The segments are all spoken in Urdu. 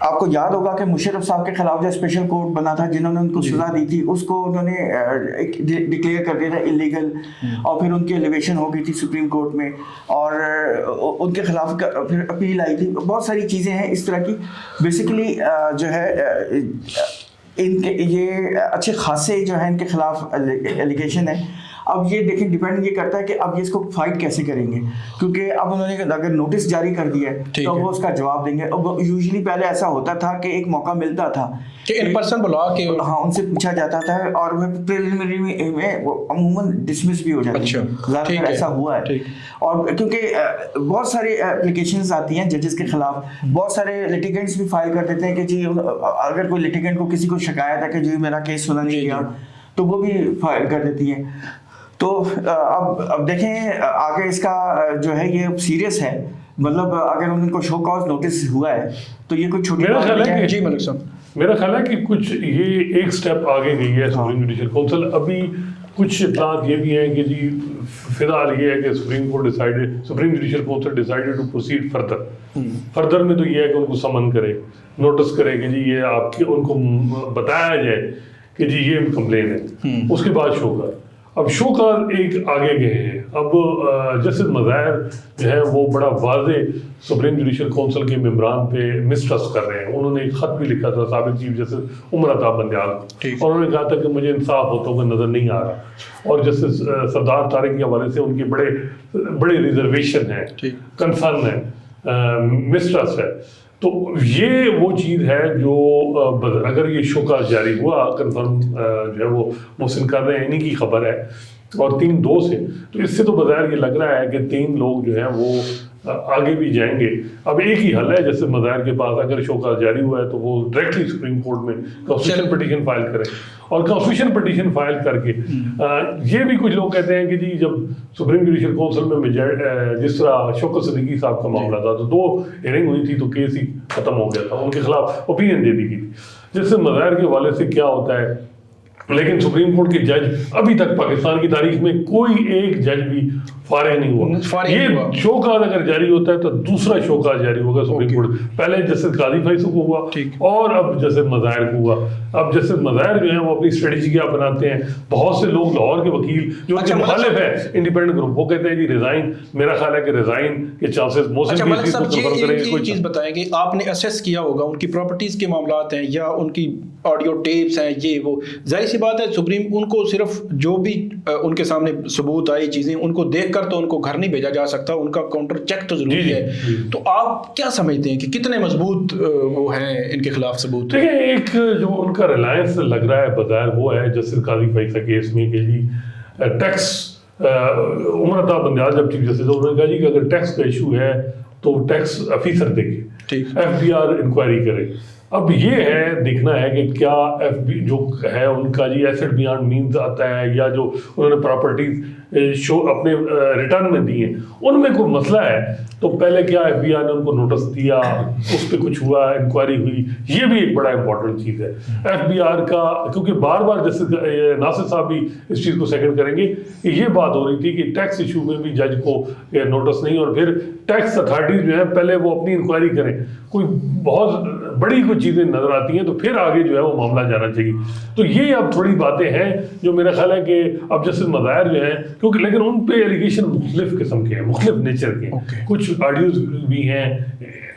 آپ کو یاد ہوگا کہ مشرف صاحب کے خلاف جو اسپیشل کورٹ بنا تھا جنہوں نے ان کو سزا دی تھی اس کو انہوں نے ڈکلیئر کر دیا تھا انلیگل, اور پھر ان کی ایلیویشن ہو گئی تھی سپریم کورٹ میں, اور ان کے خلاف پھر اپیل آئی تھی. بہت ساری چیزیں ہیں اس طرح کی. بیسیکلی جو ہے ان کے یہ اچھے خاصے جو ہیں ان کے خلاف ایلیگیشن ہے. اب یہ دیکھیں ڈیپینڈ یہ کرتا ہے کہ اب یہ اس کو فائٹ کیسے کریں گے, کیونکہ اب انہوں نے اگر نوٹس جاری کر دیا ہے تو وہ اس کا جواب دیں گے. اب یوزلی پہلے ایسا ہوتا تھا کہ ایک موقع ملتا تھا کہ ان پرسن بلا کے ہاں ان سے پوچھا جاتا تھا اور وہ پریلیمنری میں عموماً ڈسمس بھی ہو جاتی ہے. زیادہ تر ایسا ہوا ہے, اور کیونکہ بہت سارے اپلیکیشنز آتی ہیں ججز کے خلاف, بہت سارے لٹیگنٹس بھی فائل کر دیتے ہیں کہ جی اگر کوئی لٹیگنٹ کو کسی کو شکایت ہے کہ جی میرا کیس سنا نہیں گیا تو وہ بھی فائل کر دیتی ہیں. تو اب دیکھیں آگے اس کا جو ہے یہ سیریس ہے, مطلب اگر ان کو شو کاز نوٹس ہوا ہے تو یہ کچھ چھوٹی بات نہیں ہے. جی ملک صاحب, میرا خیال ہے کہ کچھ یہ ایک سٹیپ آگے گئی ہے سپریم جوڈیشل کونسل. ابھی کچھ اطلاعات یہ بھی ہیں کہ جی فی الحال یہ ہے کہ Supreme judicial Council decided to proceed further میں تو یہ ہے کہ ان کو سمن کرے, نوٹس کرے کہ جی یہ آپ کے ان کو بتایا جائے کہ جی یہ کمپلین ہے, اس کے بعد شو کر. اب شو کا ایک آگے گئے ہیں. اب جسٹس مظاہر جو ہے وہ بڑا واضح سپریم جوڈیشل کونسل کے ممبران پہ مسٹرسٹ کر رہے ہیں. انہوں نے ایک خط بھی لکھا تھا سابق چیف جسٹس عمر عطا بندیال اور انہوں نے کہا تھا کہ مجھے انصاف ہوتا ہوا نظر نہیں آ رہا, اور جسٹس سردار طارق کے حوالے سے ان کے بڑے ریزرویشن ہیں, کنسرن ہے, مسٹرسٹ ہے. تو یہ وہ چیز ہے جو اگر یہ شوکا جاری ہوا کنفرم جو ہے وہ محسن کر رہے ہیں, انہیں کی خبر ہے, اور 3 دوست ہیں, تو اس سے تو بظاہر یہ لگ رہا ہے کہ 3 لوگ جو ہیں وہ آگے بھی جائیں گے. اب ایک ہی حل ہے جیسے مظاہر کے پاس اگر شوکا جاری ہوا ہے تو وہ ڈائریکٹلی سپریم کورٹ میں کانسٹیٹیوشن پٹیشن فائل کریں, اور کانسٹیٹیوشن پٹیشن فائل کر کے یہ بھی کچھ لوگ کہتے ہیں کہ جی جب سپریم جوڈیشل کونسل میں جس طرح شوکت صدیقی صاحب کا معاملہ تھا تو 2 ہیئرنگ ہوئی تھی تو کیس ہی ختم ہو گیا تھا, ان کے خلاف اوپینین دے دی گئی تھی. جس سے مظاہر کے حوالے سے کیا ہوتا ہے, لیکن سپریم کورٹ کے جج ابھی تک پاکستان کی تاریخ میں کوئی ایک جج بھی فارغ نہیں ہوا. یہ شوکاز اگر جاری ہوتا ہے تو دوسرا شوکاز جاری ہوگا سپریم کورٹ. پہلے جسٹس قاضی فیصل کو ہوا اور اب جسٹس مظاہر کو ہوا. اب جسٹس مظاہر جو ہیں وہ اپنی اسٹریٹجی کیا بناتے ہیں, بہت سے لوگ لاہور کے وکیل جو ان کے مخالف ہے انڈیپینڈنٹ گروپ وہ کہتے ہیں جی ریزائن, میرا خیال ہے کہ ریزائن کے چانسز محسن کی اس کو کنفرم کریں گے. کوئی چیز بتائیں گے, آپ نے اسیس کیا ہوگا ان کی پراپرٹیز کے معاملات ہیں یا ان کی آڈیو ٹیپس ہیں, یہ وہ ظاہر سی بات ہے سپریم ان کو صرف جو بھی ان کے سامنے ثبوت آئی چیزیں ان کو دیکھ کر تو ان کو گھر نہیں بھیجا جا سکتا, ان کا کاؤنٹر چیک تو ضروری ہے. تو آپ کیا سمجھتے ہیں کہ کتنے مضبوط وہ ہیں ان کے خلاف ثبوت؟ دیکھیں ایک جو ان کا ریلائنس لگ رہا ہے بظاہر وہ ہے جسٹس قاضی فیصل کیس میں کہ جی ٹیکس عمر عطا بندیال جب چیف جسٹس انہوں نے کہا جی کہ اگر ٹیکس کا ایشو ہے تو ٹیکس آفیسر دیکھے, FBR انکوائری کرے. اب یہ ہے دیکھنا ہے کہ کیا FB جو ہے ان کا جی ایسٹ بیانڈ مینز آتا ہے یا جو انہوں نے پراپرٹیز اپنے ریٹرن میں دی ہیں ان میں کوئی مسئلہ ہے تو پہلے کیا FBI نے ان کو نوٹس دیا, اس پہ کچھ ہوا, انکوائری ہوئی, یہ بھی ایک بڑا امپورٹنٹ چیز ہے. FBR کا کیونکہ بار بار جیسے ناصر صاحب بھی اس چیز کو سیکنڈ کریں گے کہ یہ بات ہو رہی تھی کہ ٹیکس ایشو میں بھی جج کو نوٹس نہیں, اور پھر ٹیکس اتھارٹیز جو ہے پہلے وہ اپنی انکوائری کریں, کوئی بہت بڑی کوئی چیزیں نظر آتی ہیں تو پھر آگے جو ہے وہ معاملہ جانا چاہیے. تو یہ اب تھوڑی باتیں ہیں جو میرا خیال ہے کہ اب جسٹس مظاہر جو ہیں کیونکہ لیکن ان پہ ایلیگیشن مختلف قسم کے ہیں, مختلف نیچر کے ہیں, کچھ آڈیوز بھی ہیں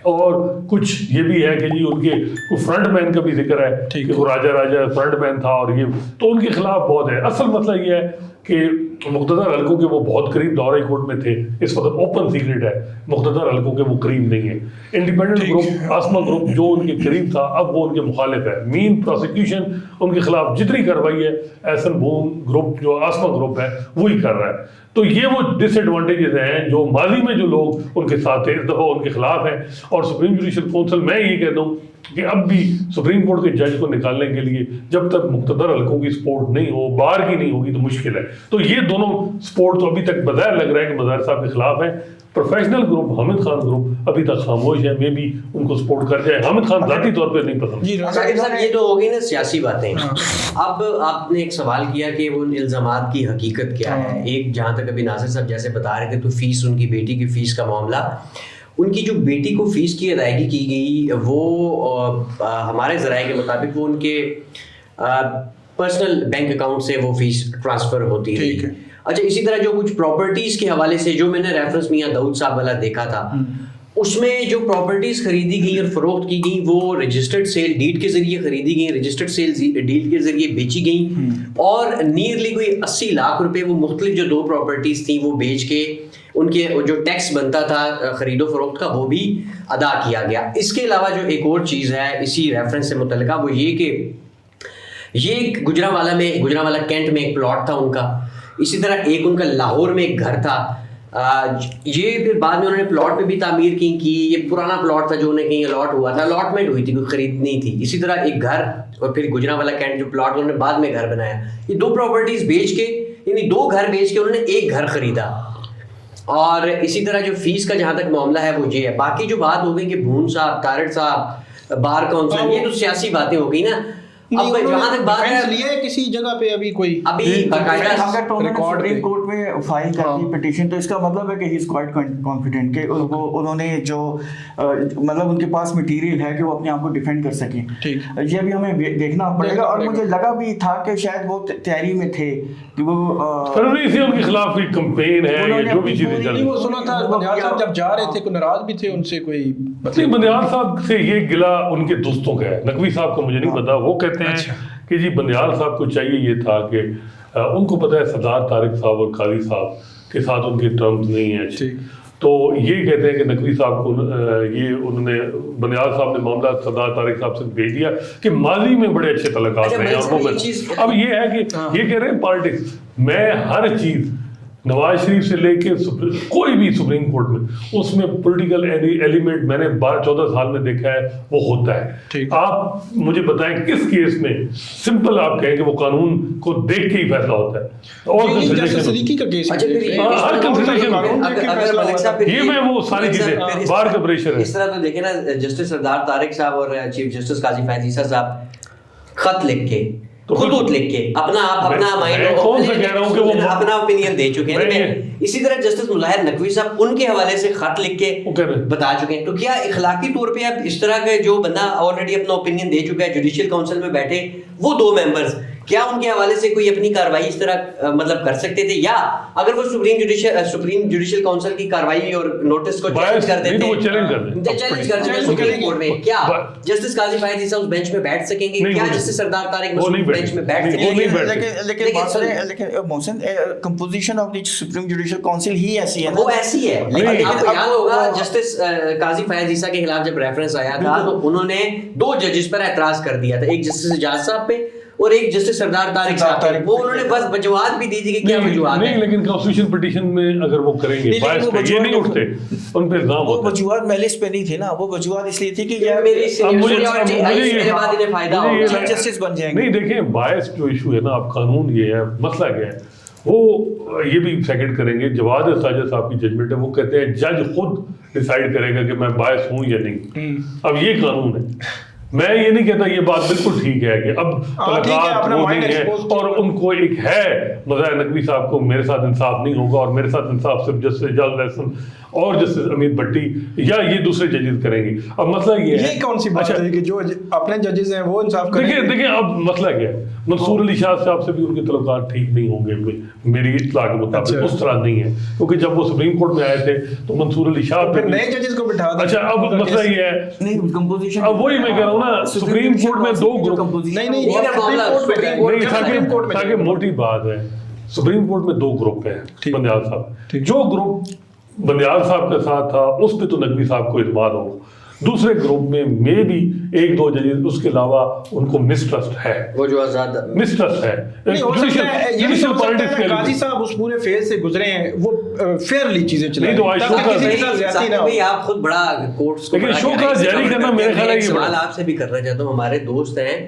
اور کچھ یہ بھی ہے کہ جی ان کے فرنٹ مین کا بھی ذکر ہے کہ وہ راجہ فرنٹ مین تھا, اور یہ تو ان کے خلاف بہت ہے. اصل مسئلہ یہ ہے کہ مقتدر حلقوں کے وہ بہت قریب دورہ کورٹ میں تھے, اس وقت اوپن سیکرٹ ہے مقتدر حلقوں کے وہ قریب نہیں ہیں. انڈیپینڈنٹ گروپ آسما گروپ جو ان کے قریب تھا اب وہ ان کے مخالف ہے. مین پروسیکیوشن ان کے خلاف جتنی کارروائی ہے احسن بون گروپ جو آسما گروپ ہے وہی کر رہا ہے. تو یہ وہ ڈس ایڈوانٹیجز ہیں جو ماضی میں جو لوگ ان کے ساتھ تھے اس دفعہ ان کے خلاف ہیں. اور سپریم جوڈیشل کونسل میں یہ کہتا ہوں کہ اب بھی سپریم کورٹ کے جج کو نکالنے کے لیے جب تک مقتدر حلقوں کی سپورٹ نہیں ہو, بار کی نہیں ہوگی تو مشکل ہے. تو یہ دونوں سپورٹ تو ابھی تک بظاہر لگ رہا ہے کہ مظاہر صاحب کے خلاف ہیں. Professional group Hamid Khan group ابھی تک خاموش ہے, میں بھی ان کو سپورٹ کر جائے. حامد خان ذاتی طور پہ نہیں پسند. یہ تو ہو گئی نا سیاسی باتیں. اب آپ نے ایک سوال کیا کہ ان الزامات کی حقیقت کیا ہے. ایک جہاں تک ابھی ناصر صاحب جیسے بتا رہے تھے تو فیس ان کی بیٹی کی فیس کا معاملہ ان کی جو بیٹی کو فیس کی ادائیگی کی گئی وہ ہمارے ذرائع کے مطابق وہ ان کے پرسنل بینک اکاؤنٹ سے وہ فیس ٹرانسفر ہوتی رہی. اچھا اسی طرح جو کچھ پراپرٹیز کے حوالے سے جو میں نے ریفرنس میاں داؤد صاحب والا دیکھا تھا اس میں جو پراپرٹیز خریدی گئی اور فروخت کی گئی وہ رجسٹرڈ سیل ڈیڈ کے ذریعے خریدی گئی, رجسٹرڈ سیل ڈیڈ کے ذریعے بیچی گئیں, اور نیئرلی کوئی 80 لاکھ روپے وہ مختلف جو 2 پراپرٹیز تھیں وہ بیچ کے ان کے جو ٹیکس بنتا تھا خرید و فروخت کا وہ بھی ادا کیا گیا. اس کے علاوہ جو ایک اور چیز ہے اسی ریفرنس سے متعلقہ وہ یہ کہ یہ گجرانوالہ کینٹ میں ایک پلاٹ تھا ان کا, اسی طرح ایک ان کا لاہور میں ایک گھر تھا. یہ پھر بعد میں انہوں نے پلاٹ پہ بھی تعمیر کی یہ پرانا پلاٹ تھا جو انہیں کہیں الاٹ ہوا تھا, الاٹمنٹ ہوئی تھی, کوئی خرید نہیں تھی. اسی طرح ایک گھر اور پھر گجرانوالہ کینٹ جو پلاٹ انہوں نے بعد میں گھر بنایا. یہ 2 پراپرٹیز بیچ کے یعنی 2 گھر بیچ کے انہوں نے ایک گھر خریدا. اور اسی طرح جو فیس کا جہاں تک معاملہ ہے وہ یہ ہے. باقی جو بات ہو گئی کہ بھون صاحب, طارق صاحب, بار کونسل, یہ تو سیاسی باتیں ہو گئی نا. اب جہاں تک بات ہے کسی جگہ پہ ابھی باقاعدہ سپریم کورٹ میں فائل کر دی پٹیشن, تو اس کا مطلب ہے کہ ہی از کوائٹ کانفیڈنٹ کہ انہوں نے جو مطلب ان کے پاس مٹیریل ہے کہ وہ اپنے آپ کو ڈیفینڈ کر سکیں. یہ بھی ہمیں دیکھنا پڑے گا. اور مجھے لگا بھی تھا کہ شاید وہ تیاری میں تھے کہ وہ ان کے خلاف کوئی کمپین ہے جو بھی چیزیں چل رہی. وہ سنا تھا بندیال صاحب جب جا رہے تھے کوئی ناراض بھی تھے ان سے, کوئی بندیال صاحب سے یہ گلا ان کے دوستوں کا ہے, نقوی صاحب کو مجھے نہیں پتا. وہ کہتے ہیں کہ جی بندیال صاحب کو چاہیے یہ تھا کہ ان کو پتہ ہے سردار طارق صاحب اور قاضی صاحب کے ساتھ ان کے ٹرمز نہیں ہیں, تو یہ کہتے ہیں کہ نقوی صاحب کو یہ انہوں نے بندیال صاحب نے معاملہ سردار طارق صاحب سے بھیج دیا کہ ماضی میں بڑے اچھے تعلقات رہے ہیں. اور اب یہ ہے کہ یہ کہہ رہے ہیں پالیٹکس, میں ہر چیز نواز شریف سے لے کے کوئی بھی سپریم کورٹ میں اس میں پولیٹیکل ایلیمنٹ میں نے 12-14 سال میں دیکھا ہے وہ ہوتا ہے. آپ مجھے بتائیں کس کیس میں سمپل آپ کہیں کہ وہ قانون کو دیکھ کے ہی فیصلہ ہوتا ہے, اور یہ میں وہ ساری چیزیں بار کا پریشر ہے. اس طرح تو دیکھیں نا جسٹس سردار طارق صاحب اور چیف جسٹس قاضی فیاض عیسیٰ صاحب خط لکھ کے خطوط لکھ کے اپنا اوپینین دے چکے ہیں. اسی طرح جسٹس مظاہر نقوی صاحب ان کے حوالے سے خط لکھ کے بتا چکے ہیں. تو کیا اخلاقی طور پہ اب اس طرح کے جو بندہ آلریڈی اپنا اوپینین دے چکا ہے جوڈیشل کونسل میں بیٹھے وہ 2 ممبرز, کیا ان کے حوالے سے کوئی اپنی کارروائی اس طرح مطلب کر سکتے تھے, یا اگر وہ سپریم جوڈیشل کونسل کی کارروائی اور نوٹس کو چیلنج کر دیتے, کیا جسٹس قاضی فیاض عیسیٰ اس بینچ میں بیٹھ سکیں گے؟ کیا جسٹس سردار طارق مسعود بینچ میں بیٹھ سکیں گے؟ لیکن Mohsin composition of the supreme judicial council ہی ایسی ہے, وہ ایسی ہے. لیکن آپ کو یاد ہوگا جسٹس قاضی فیاض عیسیٰ کے خلاف جب ریفرنس آیا تھا تو انہوں نے 2 ججز پر اعتراض کر دیا تھا, ایک جسٹس اجاز صاحب پہ اور ایک جسٹس سردار طارق صاحب. وہ انہوں نے بس وجوہات بھی دی تھی کہ کیا وجوہات ہیں. نہیں لیکن کانسٹیٹیوشن پٹیشن میں اگر وہ کریں گے باعث پہ یہ نہیں اٹھتے, ان پہ الزام ہوتا ہے. وہ وجوہات محلس پہ نہیں تھے نا, وہ وجوہات اس لیے تھی کہ یار میری سینیورٹی میرے بعد انہیں فائدہ ہوگا, جسٹس بن جائیں گے. نہیں دیکھیں باعث جو ایشو ہے نا, اب قانون یہ ہے, مسئلہ کیا ہے, وہ یہ بھی سیکنڈ کریں گے. جواد خواجہ صاحب کی ججمنٹ ہے, وہ کہتے ہیں جج خود ڈیسائیڈ کرے گا کہ میں باعث ہوں یا نہیں. اب یہ قانون ہے, میں یہ نہیں کہتا یہ بات بالکل ٹھیک ہے کہ اب تعلقات وہ نہیں ہے اور ان کو ایک ہے مظاہر نقوی صاحب کو میرے ساتھ انصاف نہیں ہوگا اور میرے ساتھ انصاف صرف جسٹس اعجاز احسن اور جسٹس امید بھٹی یا یہ دوسرے ججز کریں گے. اب مسئلہ یہ ہے, یہ کون سی بات ہے کہ جو اپنے ججز ہیں وہ انصاف کریں گے؟ دیکھیں اب مسئلہ کیا ہے, منصور علی شاہ صاحب سے بھی ان کے تعلقات ٹھیک نہیں ہوں گے میری اطلاع کے مطابق, اس طرح نہیں ہے, کیونکہ جب وہ سپریم کورٹ میں آئے تھے تو منصور علی شاہ پہ نئے ججز کو بٹھا دیں. اچھا اب مسئلہ یہ ہے, نہیں کمپوزیشن, اب وہی میں کہہ رہا ہوں نا, سپریم کورٹ میں 2 گروپ, نہیں تاکہ موٹی بات ہے, سپریم کورٹ میں 2 گروپ ہیں بندیال صاحب. جو گروپ بندیال صاحب کے ساتھ تھا اس پہ تو نقوی صاحب کو اعتماد ہو, دوسرے گروپ میں بھی 1-2 ججز اس کے علاوہ ان کو مسٹرسٹ ہے, وہ جو آزاد مسٹرسٹ ہے. قاضی صاحب اس پورے فیز سے گزرے ہیں, وہ فیئرلی چیزیں چلائیں. آپ خود بڑا کورٹس کو لیکن شو کا جاری کرنا میرے خیال ہے یہ سوال آپ سے بھی کرنا چاہتا ہوں. ہمارے دوست ہیں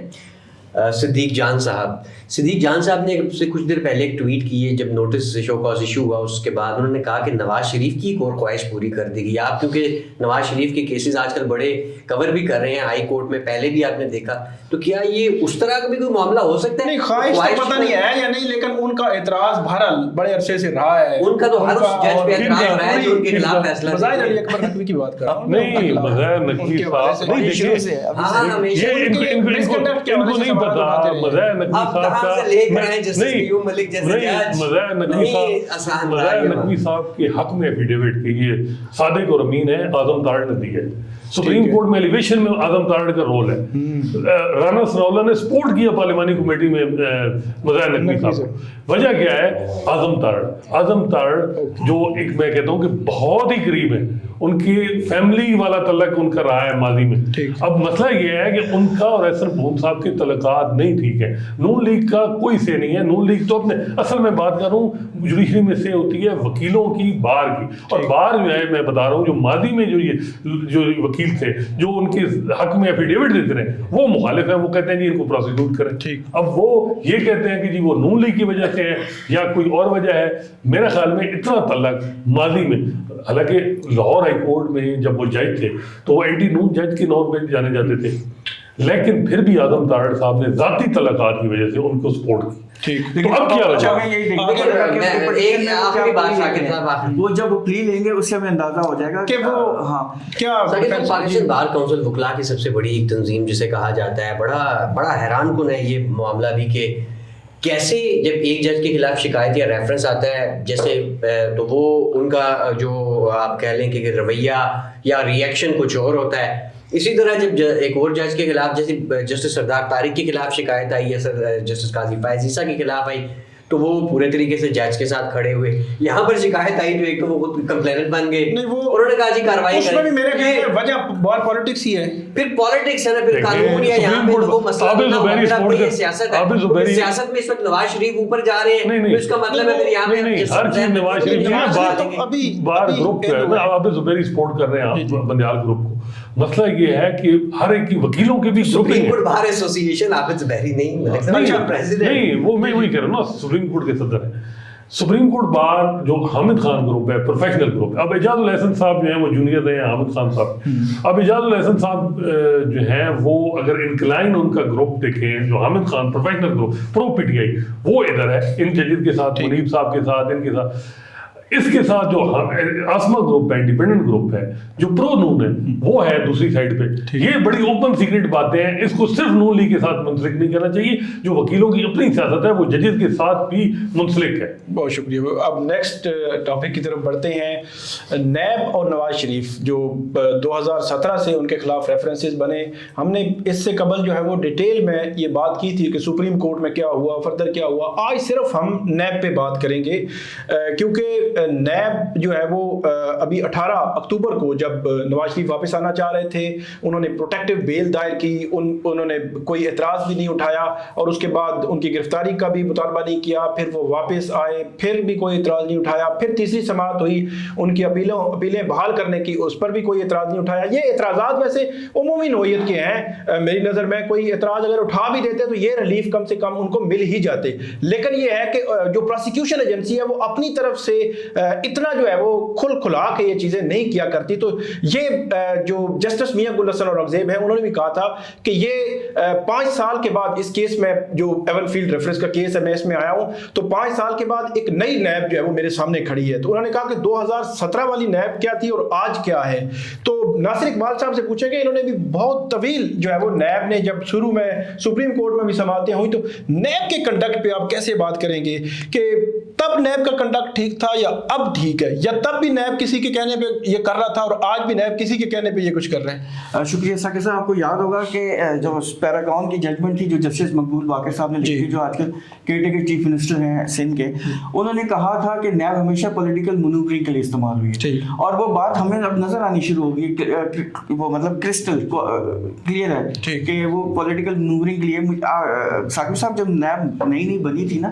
صدیق جان صاحب نے سے کچھ دیر پہلے ایک ٹویٹ کی ہے جب نوٹس شو کاز ایشو ہوا اس کے بعد انہوں نے کہا کہ نواز شریف کی ایک اور خواہش پوری کر دے گی آپ، کیونکہ نواز شریف کے کیسز آج کل بڑے کور بھی کر رہے ہیں ہائی کورٹ میں، پہلے بھی آپ نے دیکھا، تو کیا یہ اس طرح کا بھی کوئی معاملہ ہو سکتا ہے؟ نہیں خواہش تو پتہ نہیں ہے یا نہیں، لیکن ان کا اعتراض بہرحال بڑے عرصے سے رہا ہے، ان کا تو ہر اس جج پہ اعتراض رہا ہے جو ان کے خلاف فیصلہ مظاہر علی اکبر نقوی کی بات کر رہا ہوں، نہیں مظاہر نقوی صاحب نہیں دیکھیے یہ ان کو نہیں پتا مظاہر نقوی صاحب کا مظاہر نقوی صاحب کے حق میں ایفیڈیوٹ کی یہ صادق اور امین ہے، اعظم تارڑ نے دی ہے، سپریم کورٹ میں ایلیویشن میں اعظم تارڑ کا رول ہے، رانا ثناءاللہ نے سپورٹ کیا پارلیمانی کمیٹی میں مظاہر نقوی صاحب کو، وجہ کیا ہے؟ اعظم تارڑ جو ایک میں کہتا ہوں کہ بہت ہی قریب ہے، ان کی فیملی والا تعلق ان کا رہا ہے ماضی میں، اب مسئلہ یہ ہے کہ ان کا اور احسن بھون صاحب کے تعلقات نہیں ٹھیک ہے، نون لیگ کا کوئی سے نہیں ہے، نون لیگ تو اپنے اصل میں بات کر رہا ہوں جوڈیشری میں سے ہوتی ہے وکیلوں کی، بار کی، اور بار جو ہے میں بتا رہا ہوں جو ماضی میں جو وکیل تھے جو ان کے حق میں ایفیڈیوٹ دیتے رہے وہ مخالف ہیں، وہ کہتے ہیں جی ان کو پروسیکیوٹ کریں، اب وہ یہ کہتے ہیں کہ جی وہ نون لیگ کی وجہ سے ہے یا کوئی اور وجہ ہے، میرے خیال میں اتنا تعلق ماضی میں، حالانکہ لاہور ہائی کورٹ میں جب وہ جج تھے تو وہ اینٹی نون جج کے نام پہ جانے جاتے تھے، لیکن پھر بھی اعظم تارڑ صاحب نے ذاتی تعلقات کی وجہ سے ان کو سپورٹ کی، تو اب کیا وجہ وہ جب وہ پلی لیں گے اس سے ہمیں اندازہ ہو جائے گا کہ وہ کیا پاکستان بار کونسل وکلا کی سب سے بڑی ایک تنظیم جسے کہا جاتا ہے، بڑا حیران کن ہے یہ معاملہ بھی کہ کیسے جب ایک جج کے خلاف شکایت یا ریفرنس آتا ہے جیسے تو وہ ان کا جو آپ کہہ لیں کہ رویہ یا ریئیکشن کچھ اور ہوتا ہے، اسی طرح جب ایک اور جج کے خلاف جیسے جسٹس سردار طارق کے خلاف شکایت آئی یا جسٹس قاضی فائز عیسیٰ کے خلاف آئی تو وہ پورے طریقے سے جج کے ساتھ کھڑے ہوئے، یہاں پر شکایت آئی تو ایک تو وہ کمپلیننٹ بن گئے، انہوں نے کہا جی کارروائی اس میں بھی میرے خیال میں وجہ بہت پالیٹکس ہی ہے، پھر پالیٹکس ہے نا، پھر قانون یا یہاں پہ وہ مسئلہ سیاست ہے، سیاست میں اس وقت نواز شریف اوپر جا رہے ہیں تو اس کا مطلب ہے پھر یہاں پہ ہر چیز نواز شریف بار گروپ جو ہے نا عابد زبیری سپورٹ کر رہے ہیں آپ بندیال گروپ کو، مسئلہ یہ ہے کہ ہر ایک کی وکیلوں کے بھی سپریم کورٹ بار ایسوسی ایشن عابد زبیری نہیں وہ میں وہی کہہ رہا ہوں نا، سپریم کورٹ کے صدر ہیں، سپریم کورٹ بار جو حامد خان گروپ ہے پروفیشنل گروپ ہے، اب اعجاز الاحسن صاحب جو ہیں وہ جونیئر ہیں حامد خان صاحب، اب اعجاز الاحسن صاحب جو ہیں وہ اگر انکلائن ان کا گروپ دیکھیں جو Hamid Khan professional group pro P T I وہ ادھر ہے ان ججز کے ساتھ، منیب صاحب کے ساتھ، ان کے ساتھ، اس کے ساتھ جو آسما گروپ ہے انڈیپینڈنٹ گروپ ہے جو پرو نون ہے وہ ہے دوسری سائڈ پہ، یہ بڑی اوپن سیکرٹ باتیں ہیں، اس کو صرف نون لیگ کے ساتھ منسلک نہیں کرنا چاہیے، جو وکیلوں کی اپنی سیاست ہے وہ ججز کے ساتھ بھی منسلک ہے۔ بہت شکریہ، اب نیکسٹ ٹاپک کی طرف بڑھتے ہیں، نیب اور نواز شریف جو 2017 سے ان کے خلاف ریفرنسز بنے، ہم نے اس سے قبل جو ہے وہ ڈیٹیل میں یہ بات کی تھی کہ سپریم کورٹ میں کیا ہوا، فردر کیا ہوا، آج صرف ہم نیب پہ بات کریں گے کیونکہ نیب جو ہے وہ ابھی 18 اکتوبر کو جب نواز شریف واپس آنا چاہ رہے تھے انہوں نے پروٹیکٹیو بیل دائر کی، انہوں نے کوئی اعتراض بھی نہیں اٹھایا اور اس کے بعد ان کی گرفتاری کا بھی مطالبہ نہیں کیا، پھر وہ واپس آئے پھر بھی کوئی اعتراض نہیں اٹھایا، پھر تیسری سماعت ہوئی ان کی اپیلیں بحال کرنے کی، اس پر بھی کوئی اعتراض نہیں اٹھایا۔ یہ اعتراضات ویسے عمومی نوعیت کے ہیں، میری نظر میں کوئی اعتراض اگر اٹھا بھی دیتے تو یہ ریلیف کم سے کم ان کو مل ہی جاتے، لیکن یہ ہے کہ جو پروسیکیوشن ایجنسی ہے وہ اپنی طرف سے اتنا جو ہے وہ کھلا کے یہ چیزیں نہیں کیا کرتی، تو یہ جو جسٹس میاں گل حسن اور اورنگزیب ہے انہوں نے بھی کہا تھا کہ یہ 5 سال کے بعد اس کیس میں جو ایون فیلڈ ریفرنس کا کیس ہے میں اس میں آیا ہوں تو 5 سال کے بعد ایک نئی نیب جو ہے وہ میرے سامنے کھڑی ہے، تو انہوں نے کہا کہ 2017 والی نیب کیا تھی اور آج کیا ہے، تو ناصر اقبال صاحب سے پوچھیں گے، انہوں نے بھی بہت طویل جو ہے وہ نیب نے جب شروع میں سپریم کورٹ میں بھی سماعتیں ہوئی تو نیب کے کنڈکٹ پہ آپ کیسے بات کریں گے کہ تب نیب کا کنڈکٹ ٹھیک تھا یا اب ٹھیک ہے، یا تب بھی نیب کسی کے کہنے پہ یہ کر رہا تھا اور آج بھی نیب کسی کے کہنے پہ یہ کچھ کر رہے ہیں؟ شکریہ ثاقب صاحب، آپ کو یاد ہوگا کہ جو پیراگون کی ججمنٹ تھی جو جسٹس مقبول باقر صاحب نے لکھی تھی جو آج کل کیئر ٹیکر چیف منسٹر ہیں سندھ کے، انہوں نے کہا تھا کہ نیب ہمیشہ پولیٹیکل منوورنگ کے لیے استعمال ہوئی ہے، اور وہ بات ہمیں اب نظر آنی شروع ہوگی، وہ مطلب کرسٹل کلیئر ہے کہ وہ پولیٹیکل منوورنگ کے لیے۔ ثاقب صاحب جب نیب نئی بنی تھی نا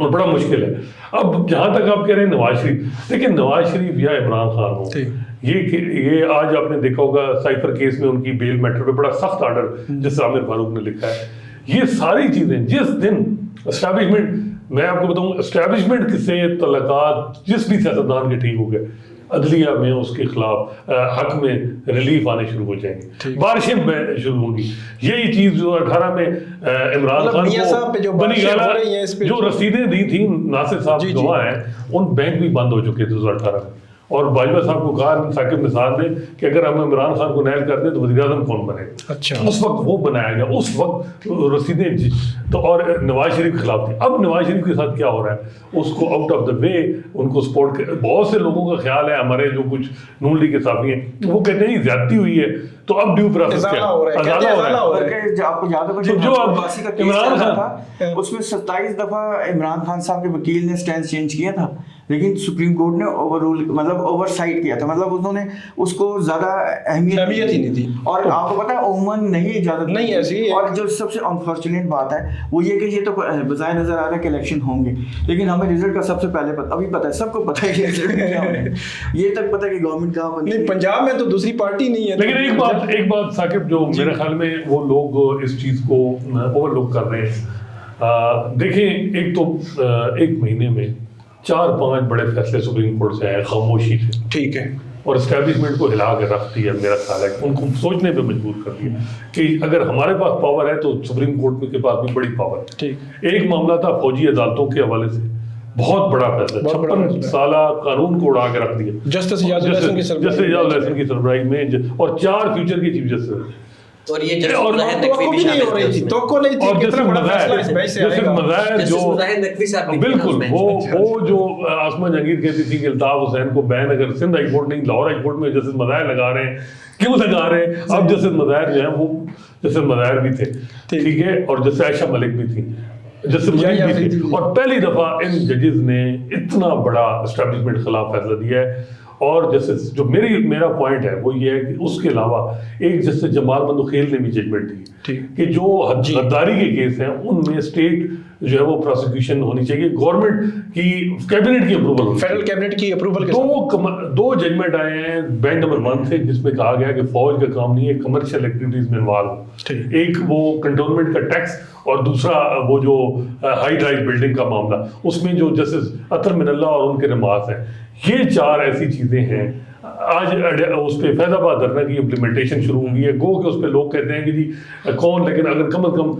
اور بڑا مشکل ہے. اب جہاں تک آپ کہہ رہے ہیں نواز شریف، دیکھیں نواز شریف یا عمران خان ہو، یہ آج آپ نے دیکھا ہوگا سائفر کیس میں ان کی بیل میٹر پہ بڑا سخت آرڈر جس عامر فاروق نے لکھا ہے. یہ ساری چیزیں جس دن اسٹیبلشمنٹ، میں آپ کو بتاؤں اسٹیبلشمنٹ سے تعلقات جس بھی سیاستدان کے ٹھیک ہو گئے، عدلیہ میں اس کے خلاف حق میں ریلیف آنے شروع ہو جائیں گے، بارشیں شروع ہوں گی. یہی چیز جو 18 میں عمران خان کو بنی گالا جو رسیدیں دی تھیں، ناصر صاحب گواہ ہیں، ان بینک بھی بند ہو چکے تھے 2018 میں. اور باجوہ صاحب کو کہا ثاقب نثار نے کہ اگر ہم عمران خان کو نیل کر دیں تو وزیر اعظم کون بنے گا. اس وقت وہ بنایا گیا، اس وقت رسیدیں تو اور نواز شریف کے خلاف تھی. اب نواز شریف کے ساتھ کیا ہو رہا ہے، اس کو آؤٹ آف دا وے ان کو سپورٹ. بہت سے لوگوں کا خیال ہے، ہمارے جو کچھ نون لیگ کے صحافی ہیں وہ کہتے ہیں زیادتی ہوئی ہے تو اب ڈیو پروسیس کیا ازالہ ہو رہا ہے. آپ کو یاد ہوگا جو عباسی کا کیس چل رہا تھا اس میں 27 دفعہ عمران خان صاحب کے وکیل نے سٹینڈ چینج کیا تھا، لیکن سپریم کورٹ نے اوور رول مطلب اوور سائٹ کیا تھا، مطلب انہوں نے اس کو زیادہ اہمیت ہی نہیں دی. اور آپ کو پتا ہے عموماً نہیں اجازت نہیں ایسی. اور جو سب سے انفارچونیٹ بات ہے وہ یہ کہ یہ تو بظاہر نظر آ رہا ہے کہ الیکشن ہوں گے، لیکن ہمیں رزلٹ کا سب سے پہلے ابھی پتہ ہے، سب کو پتہ ہے کہ رزلٹ کیا ہونا ہے. یہ تک پتہ ہے کہ گورنمنٹ کہاں بنی ہے. پنجاب میں تو دوسری پارٹی نہیں ہے. لیکن ایک بات ثاقب، جو میرے خیال میں وہ لوگ اس چیز کو اوور لک کر رہے ہیں. دیکھیں ایک تو ایک مہینے میں 4-5 بڑے فیصلے سپریم کورٹ سے آئے خاموشی سے، ٹھیک ہے، اور اسٹیبلشمنٹ کو ہلا کے رکھ دیا. میرا خیال ہے کہ ان کو سوچنے پہ مجبور کر دیا کہ اگر ہمارے پاس پاور ہے تو سپریم کورٹ کے پاس بھی بڑی پاور ہے. ایک معاملہ تھا فوجی عدالتوں کے حوالے سے، بہت بڑا فیصلہ، 56 سالہ قانون کو اڑا کے رکھ دیا جسٹس اجاز الحسن کی سربراہی میں، اور 4 فیوچر کے چیف جسٹس. اور یہ جسٹس مظاہر نقوی بھی شامل تھے اس میں. توقع نہیں تھی کتنا بڑا فیصلہ اس بیچ سے آئے گا. جسٹس مظاہر نقوی صاحب بالکل وہ جو آسمہ جہانگیر کہتی تھی کہ الطاف حسین کو بین اگر سندھ ہائی کورٹ نہیں لاہور ہائی کورٹ میں جسٹس مظاہر لگا رہے ہیں، کیوں لگا رہے ہیں؟ اب جسٹس مظاہر جو ہیں وہ جسٹس مظاہر بھی تھے، ٹھیک ہے، اور جسٹس عائشہ ملک بھی تھی، جسٹس ملک بھی تھی. اور پہلی دفعہ ان ججز نے اتنا بڑا اسٹیبلشمنٹ خلاف فیصلہ دیا ہے. اور جیسے جو میرا پوائنٹ ہے وہ یہ ہے کہ اس کے علاوہ ایک جیسے جمال مندوخیل نے بھی ججمنٹ دی کہ جو غداری کے کیس ہیں ان میں اسٹیٹ جو ہے وہ پروسیکیوشن ہونی چاہیے، گورنمنٹ کی کیبنٹ کی اپروول ہونی چاہیے، فیڈرل کیبنٹ کی اپروول کے ساتھ. 2 ججمنٹ آئے ہیں بینچ نمبر 1 سے جس میں کہا گیا کہ فوج کا کام نہیں ہے کمرشل ایکٹیویٹیز میں انوالو ہو. ایک وہ کنٹونمنٹ کا ٹیکس اور دوسرا وہ جو ہائی رائز بلڈنگ کا معاملہ، اس میں جو جسٹس اطہر من اللہ اور ان کے نماز ہیں. یہ 4 ایسی چیزیں ہیں. آج اس پہ فیض آباد دھرنا کی امپلیمنٹیشن شروع ہو گئی ہے. گو کہ اس پہ لوگ کہتے ہیں کہ جی کون، لیکن اگر کم از کم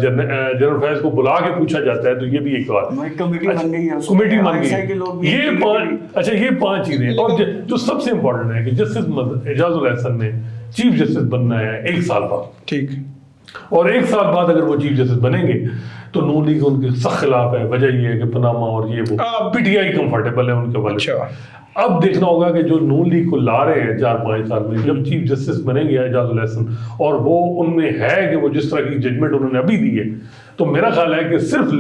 جنرل فیض کو بلا کے پوچھا جاتا ہے تو یہ بھی ایک بات کمیٹی بن گئی ہے. کمیٹی بن گئی ہے. یہ 5 چیزیں. اور جو سب سے امپورٹنٹ ہے کہ جسٹس اعجاز الحسن نے چیف جسٹس بننا ہے 1 سال بعد، ٹھیک، اور 1 سال بعد اگر وہ چیف جسٹس بنیں گے تو نون لیگ ان کے سخت خلاف ہے. وجہ یہ ہے کہ پناما اور یہ وہ پی ٹی آئی کمفرٹیبل ہے ان کے والے. اب دیکھنا ہوگا کہ جو نون لیگ کو لا رہے ہیں 4-5 سال میں، جب چیف جسٹس بنیں گے اعجاز الحسن اور وہ ان میں ہے کہ وہ جس طرح کی ججمنٹ انہوں نے ابھی دی ہے، تو میرا خیال ہے کہ صرف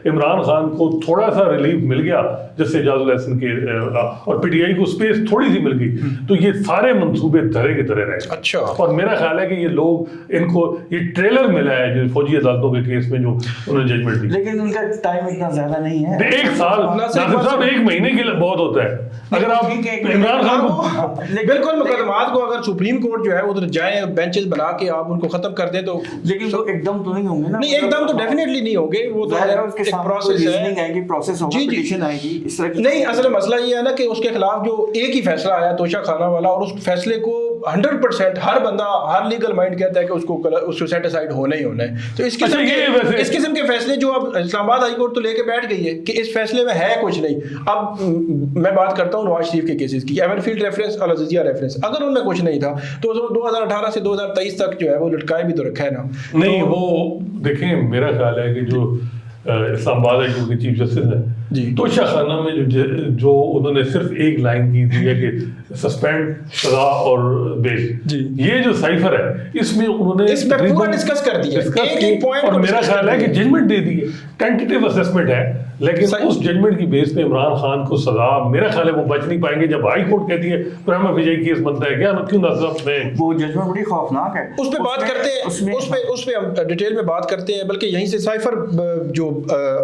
عمران خان کو تھوڑا سا ریلیف مل گیا جس سے اعجاز الحسن کے اور پی ٹی آئی کو اسپیس تھوڑی سی مل گئی تو یہ سارے منصوبے دھرے کے دھرے رہے. اچھا. اور میرا خیال ہے کہ یہ لوگ ان کو یہ ٹریلر ملا ہے جو فوجی عدالتوں کے کیس میں جو انہوں نے ججمنٹ دی، لیکن ان کا ٹائم اتنا زیادہ نہیں ہے. 1 سال ناصر صاحب 1 مہینے کے لیے بہت ہوتا ہے. اگر آپ عمران خان کو بالکل مقدمات کو اگر سپریم کورٹ جو ہے ادھر جائیں بینچز بنا کے آپ ان کو ختم کر دیں تو، لیکن وہ ایک دم تو نہیں ہوں گے نا. نہیں ایک دم تو ڈیفینیٹلی نہیں ہوں گے، وہ تو ایک پروسیس ہے، پروسیس ہوگا، پٹیشن آئے گی اس طرح کی. نہیں اصل مسئلہ یہ ہے نا کہ اس کے خلاف جو ایک ہی فیصلہ آیا توشہ خانہ والا، اور اس فیصلے کو 100% ہر بندہ ہر لیگل مائنڈ کہتا ہے کہ اس کو سیٹیسفائڈ ہونا ہی ہونا ہے. تو اس قسم کے فیصلے جو اب اسلام آباد ہائی کورٹ تو لے کے بیٹھ گئی ہے کہ اس فیصلے میں ہے کچھ نہیں. اب میں بات کرتا ہوں نواز شریف کے کیسز کی، ایون فیلڈ ریفرنس، العزیزیہ ریفرنس، اگر ان میں کچھ نہیں تھا تو 2018 سے 2023 تک جو ہے وہ لٹکائے بھی تو رکھا ہے نا. نہیں وہ دیکھیں میرا خیال ہے کہ جو اسلام آباد ہائی کورٹ کے چیف جسٹس ہیں توشہ خانہ میں جو انہوں نے صرف ایک لائن کی دی ہے کہ سسپینڈ، سزا اور بیل، یہ جو سائفر ہے اس میں انہوں نے اس میں پورا ڈسکس کر دیا اور میرا خیال ہے کہ ججمنٹ دے دی ہے، ٹینٹیٹیو اسسمنٹ ہے، لیکن اس ججمنٹ کی بیس پہ عمران خان کو سزا میرا خیال ہے وہ بچ نہیں پائیں گے. جب ہائی کورٹ کہتی ہے پراما فیجائی کیس بنتا ہے کیا کیوں نصب میں وہ ججمنٹ بڑی خوفناک ہے. اس پہ بات کرتے ہیں، اس پہ ہم ڈیٹیل میں بات کرتے ہیں، بلکہ یہیں سے سائفر جو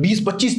20-25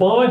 5